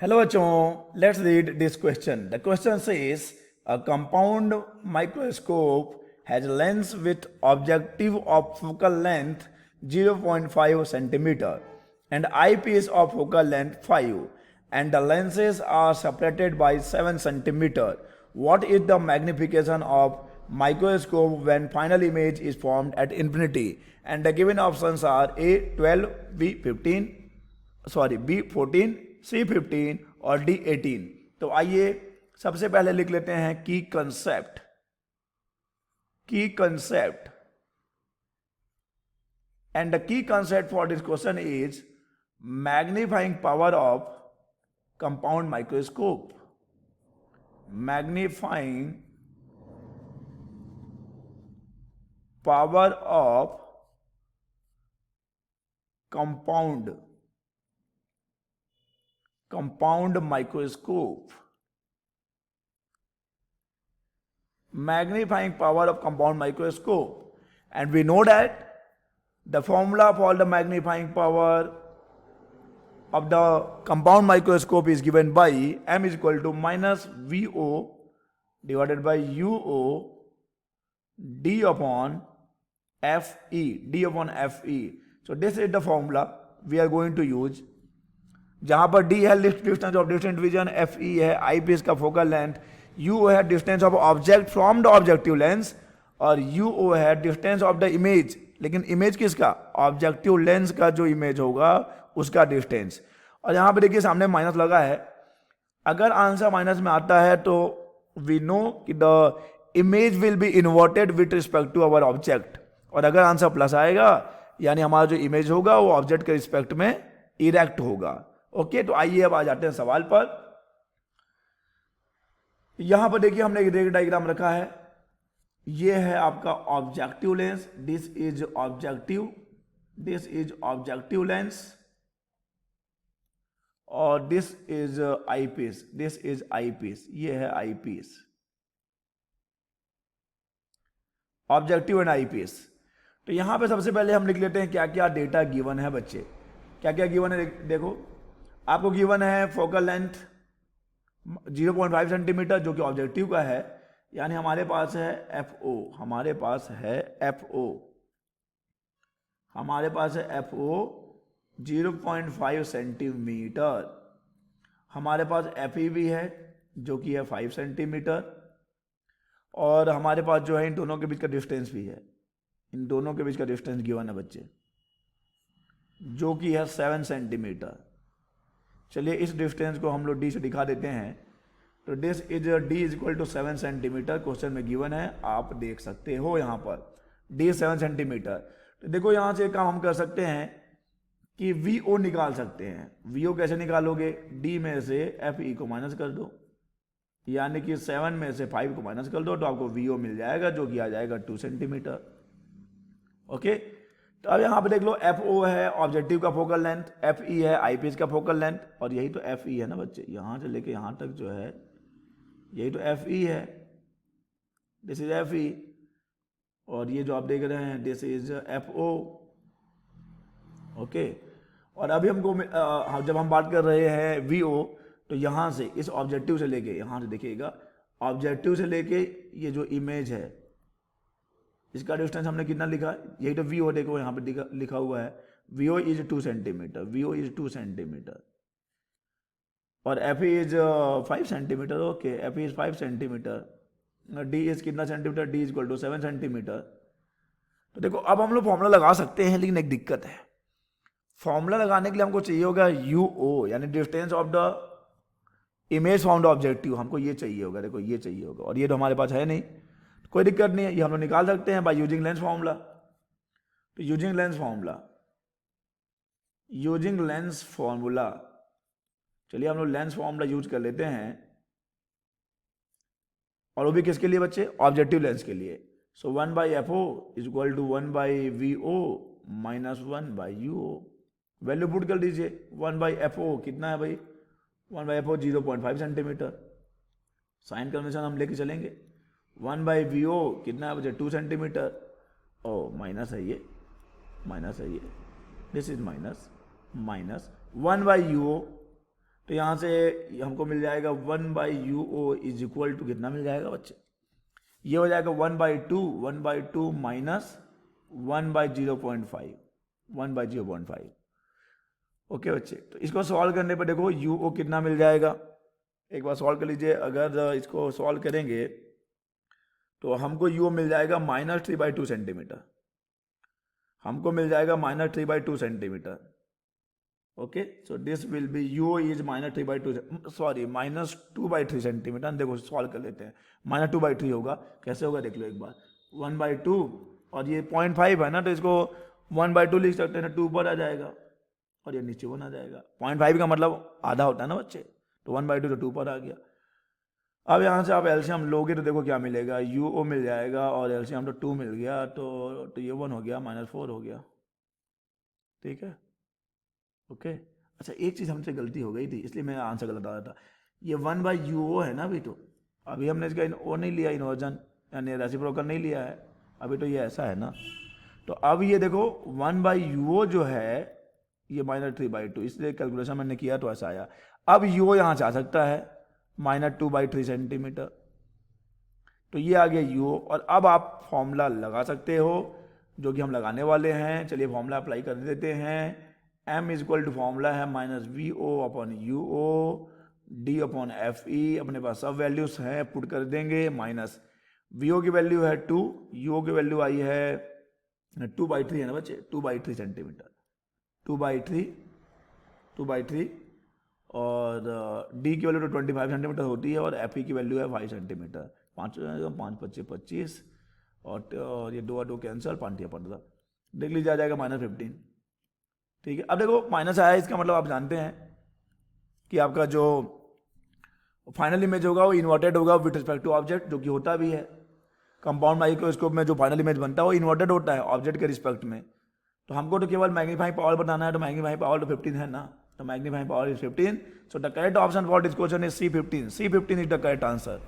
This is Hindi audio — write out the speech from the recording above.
Hello, bachon. Let's read this question. The question says a compound microscope has a lens with objective of focal length 0.5 centimeter and eyepiece of focal length 5, and the lenses are separated by 7 centimeter. What is the magnification of microscope when final image is formed at infinity? And the given options are A 12, B 15, B 14, C 15 और D 18। तो आइए सबसे पहले लिख लेते हैं की concept and the key concept for this question is magnifying power of compound microscope. Magnifying power of compound microscope. Magnifying power of compound microscope, and we know that the formula for the magnifying power of the compound microscope is given by m is equal to minus VO divided by UO D upon FE. So this is the formula we are going to use, जहां पर D है distance of distant division, FE है आई पीस का फोकल लेंथ, U है distance of object from the objective lens और UO है डिस्टेंस ऑफ द इमेज। लेकिन इमेज किसका? ऑब्जेक्टिव लेंस का जो इमेज होगा उसका डिस्टेंस। और यहां पर देखिए सामने माइनस लगा है। अगर आंसर माइनस में आता है तो वी नो कि the image will be inverted with respect to our object, और अगर आंसर प्लस आएगा यानी हमारा जो इमेज होगा वो ऑब्जेक्ट के रिस्पेक्ट में इरेक्ट होगा। ओके, तो आइए अब आ जाते हैं सवाल पर। यहां पर देखिए हमने एक रेड डायग्राम रखा है। ये है आपका objective lens, this is objective lens, और दिस इज आईपीस, ये है आईपीस, ऑब्जेक्टिव एंड आईपीस। तो यहां पे सबसे पहले हम लिख लेते हैं क्या क्या डेटा गिवन है बच्चे। क्या क्या गिवन है देखो, आपको गिवन है फोकल लेंथ 0.5 सेंटीमीटर जो कि ऑब्जेक्टिव का है, यानी हमारे पास है FO, हमारे पास है FO 0.5 सेंटीमीटर। हमारे पास FE भी है जो कि है 5 सेंटीमीटर, और हमारे पास जो है इन दोनों के बीच का डिस्टेंस भी है, इन दोनों के बीच का डिस्टेंस गिवन है बच्चे जो कि है 7 सेंटीमीटर। चलिए इस डिस्टेंस को हम लोग D से दिखा देते हैं। तो this is D is equal to 7 centimetre question में गिवन है, आप देख सकते हो यहाँ पर D 7 सेंटीमीटर। तो देखो यहाँ से एक काम हम कर सकते हैं कि VO निकाल सकते हैं। VO कैसे निकालोगे? D में से FE को माइनस कर दो, यानी कि 7 में से 5 को माइनस कर दो तो आपको VO मिल जाएगा जो कि आ जाएगा 2 सेंटीमीटर। ओके, तो अब यहाँ पे देख लो FO है ऑब्जेक्टिव का फोकल लेंथ, FE है आईपीस का फोकल लेंथ, और यही तो FE है ना बच्चे, यहाँ से लेके यहाँ तक जो है यही तो FE है, दिस इज FE, और ये जो आप देख रहे हैं दिस इज FO। ओके, और अभी हमको जब हम बात कर रहे हैं VO, तो यहाँ से इस ऑब्जेक्टिव से लेके यहाँ से देखिएगा, ऑब्जेक्टिव से लेके ये जो इमेज है इसका डिस्टेंस हमने कितना लिखा? यही तो VO देखो यहाँ पे लिखा हुआ है VO इज 2 सेंटीमीटर, और FE is 5 centimetre. Okay, FE is 5 centimetre, D is कितना centimetre? D is equal to 7 centimetre. तो देखो अब हम लोग फॉर्मूला लगा सकते हैं, लेकिन एक दिक्कत है, फॉर्मूला लगाने के लिए हमको चाहिए होगा UO यानी distance of the image from the objective, हमको ये चाहिए होगा, देखो ये चाहिए होगा, और ये तो हमारे पास है नहीं। कोई दिक्कत नहीं है, ये हम लोग निकाल सकते हैं बाय यूजिंग लेंस फॉर्मूला। तो यूजिंग लेंस फॉर्मूला, चलिए हम लोग लेंस फॉर्मूला यूज कर लेते हैं, और वो भी किसके लिए बच्चे? ऑब्जेक्टिव लेंस के लिए। So 1/FO is equal to 1/VO minus 1/UO। Value put कर दीजिए। 1/FO कितना है भाई? 1/FO 0.5 centimetre. साइन कन्वेंशन हम लेके चलेंगे। 1/VO कितना है बच्चे? 2 सेंटीमीटर। ओ माइनस है ये, दिस इज माइनस 1/UO। तो यहाँ से हमको मिल जाएगा 1/UO इज इक्वल टू कितना मिल जाएगा बच्चे, ये हो जाएगा 1/2 माइनस 1/0.5 1/0.5। ओके बच्चे, तो इसको सॉल्व करने पर देखो UO कितना मिल जाएगा, एक बार सॉल्व कर लीजिए। अगर इसको सॉल्व करेंगे तो हमको UO मिल जाएगा -3/2 सेंटीमीटर, हमको मिल जाएगा -3/2 centimetre. Okay, so this will be UO is -2/3 centimetre. देखो सॉल्व कर लेते हैं, -2/3 होगा, कैसे होगा देख लो एक बार, 1/2 और ये 0.5 है ना, तो इसको 1/2 लिख सकते हैं ना, 2 ऊपर आ जाएगा और ये नीचे 1 आ जाएगा। 0.5 का मतलब आधा होता है ना बच्चे, तो 1/2 तो 2 पर आ गया। अब यहाँ से आप एलसीएम लोगे तो देखो क्या मिलेगा, UO मिल जाएगा और एलसीएम तो 2 मिल गया, तो ये 1 हो गया, -4 हो गया। ठीक है, ओके। अच्छा, एक चीज़ हमसे गलती हो गई थी, इसलिए मैं आंसर गलत आ रहा था। ये 1/UO है ना अभी, तो अभी हमने इसका ओ नहीं लिया, इन्वर्जन यानी रेसिप्रोकल नहीं लिया है अभी, तो ये ऐसा है ना। तो अब ये देखो 1/UO जो है ये -3/2, इसलिए कैलकुलेशन मैंने किया तो ऐसा आया। अब UO यहाँ से आ सकता है -2/3 सेंटीमीटर, तो ये आ गया UO। और अब आप फॉर्मूला लगा सकते हो, जो कि हम लगाने वाले हैं। चलिए फॉर्मूला अप्लाई कर देते हैं। M is equal to formula है -VO/UO D/FE, अपने पास सब वैल्यूज हैं, पुट कर देंगे। माइनस VO की वैल्यू है 2, UO की वैल्यू आई है 2/3 है ना बच्चे, 2/3 सेंटीमीटर, 2/3 और D की वैल्यू तो 25 सेंटीमीटर होती है और FE की वैल्यू है 5 सेंटीमीटर। 5 5 × 25 और ये 2 कैंसल, 5 15, देख लीजिए आ जाएगा -15। ठीक है, अब देखो माइनस आया, इसका मतलब आप जानते हैं कि आपका जो फाइनल इमेज होगा वो इन्वर्टेड होगा विद रिस्पेक्ट टू ऑब्जेक्ट, जो कि होता भी है। कंपाउंड माइक्रोस्कोप में जो फाइनल इमेज बनता है वो इन्वर्टेड होता है ऑब्जेक्ट के रिस्पेक्ट में। तो हमको तो केवल मैग्नीफाइंग पावर बताना है, तो मैग्नीफाइंग पावर तो 15 है ना, तो magnifying power is 15। So the correct option for this question is C15 is the correct answer.